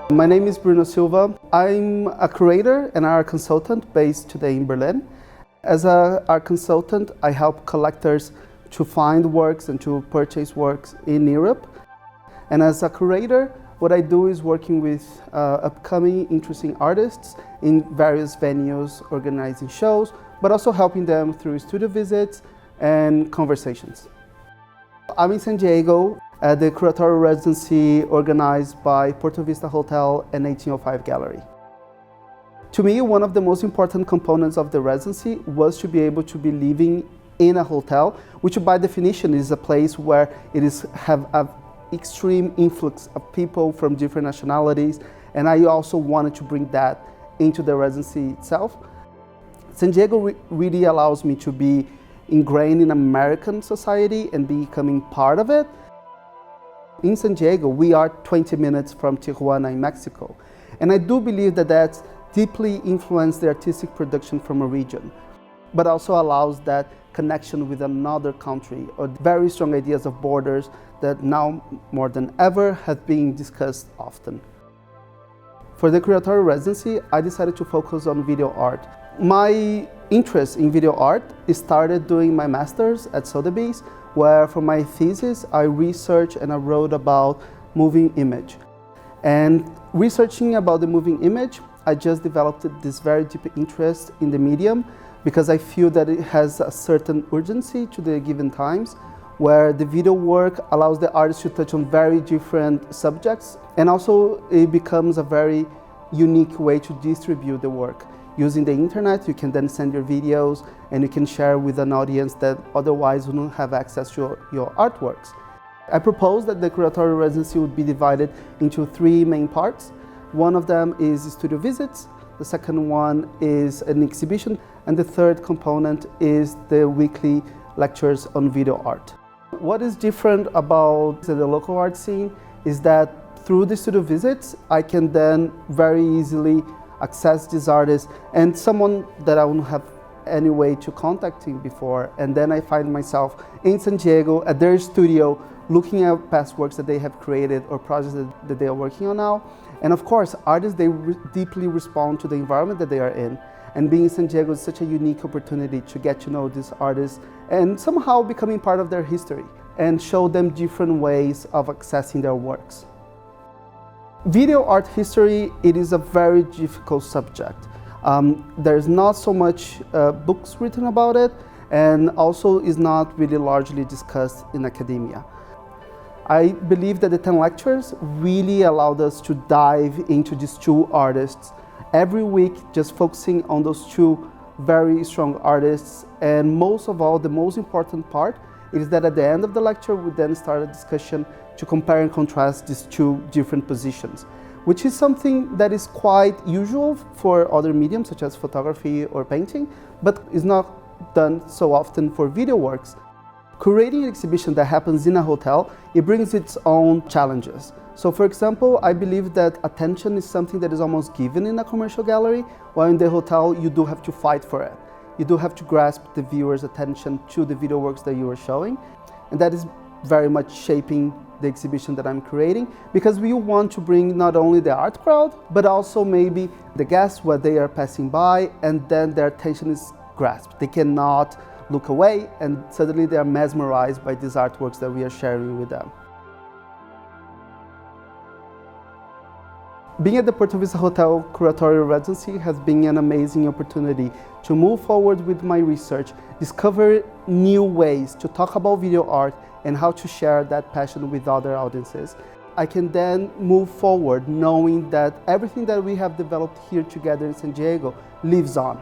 My name is Brunno Silva. I'm a curator and art consultant based today in Berlin. As an art consultant, I help collectors to find works and to purchase works in Europe. And as a curator, what I do is working with upcoming interesting artists in various venues, organizing shows, but also helping them through studio visits and conversations. I'm in San Diego at the Curator residency organized by Porto Vista Hotel and 1805 Gallery. To me, one of the most important components of the residency was to be able to be living in a hotel, which by definition is a place where have an extreme influx of people from different nationalities, and I also wanted to bring that into the residency itself. San Diego really allows me to be ingrained in American society and becoming part of it. In San Diego, we are 20 minutes from Tijuana in Mexico, and I do believe that that's deeply influenced the artistic production from a region, but also allows that connection with another country, or very strong ideas of borders that now more than ever have been discussed often. For the Curator residency, I decided to focus on video art. My interest in video art started doing my master's at Sotheby's, where for my thesis I researched and I wrote about moving image. And researching about the moving image, I just developed this very deep interest in the medium because I feel that it has a certain urgency to the given times, where the video work allows the artist to touch on very different subjects, and also it becomes a very unique way to distribute the work. Using the internet, you can then send your videos and you can share with an audience that otherwise wouldn't have access to your artworks. I proposed that the Curator residency would be divided into three main parts. One of them is studio visits, the second one is an exhibition, and the third component is the weekly lectures on video art. What is different about the local art scene is that through the studio visits, I can then very easily access these artists and someone that I wouldn't have any way to contacting before, and then I find myself in San Diego at their studio looking at past works that they have created or projects that they are working on now. And of course, artists, they deeply respond to the environment that they are in, and being in San Diego is such a unique opportunity to get to know these artists and somehow becoming part of their history and show them different ways of accessing their works. Video art history, it is a very difficult subject. There's not so much books written about it, and also is not really largely discussed in academia. I believe that the 10 lectures really allowed us to dive into these two artists every week, just focusing on those two very strong artists. And most of all, the most important part is that at the end of the lecture, we then start a discussion to compare and contrast these two different positions, which is something that is quite usual for other mediums such as photography or painting, but is not done so often for video works. Curating an exhibition that happens in a hotel, it brings its own challenges. So for example, I believe that attention is something that is almost given in a commercial gallery, while in the hotel you do have to fight for it. You do have to grasp the viewer's attention to the video works that you are showing, and that is very much shaping the exhibition that I'm creating, because we want to bring not only the art crowd, but also maybe the guests where they are passing by, and then their attention is grasped. They cannot look away, and suddenly they are mesmerized by these artworks that we are sharing with them. Being at the Porto Vista Hotel Curatorial Residency has been an amazing opportunity to move forward with my research, discover new ways to talk about video art and how to share that passion with other audiences. I can then move forward knowing that everything that we have developed here together in San Diego lives on.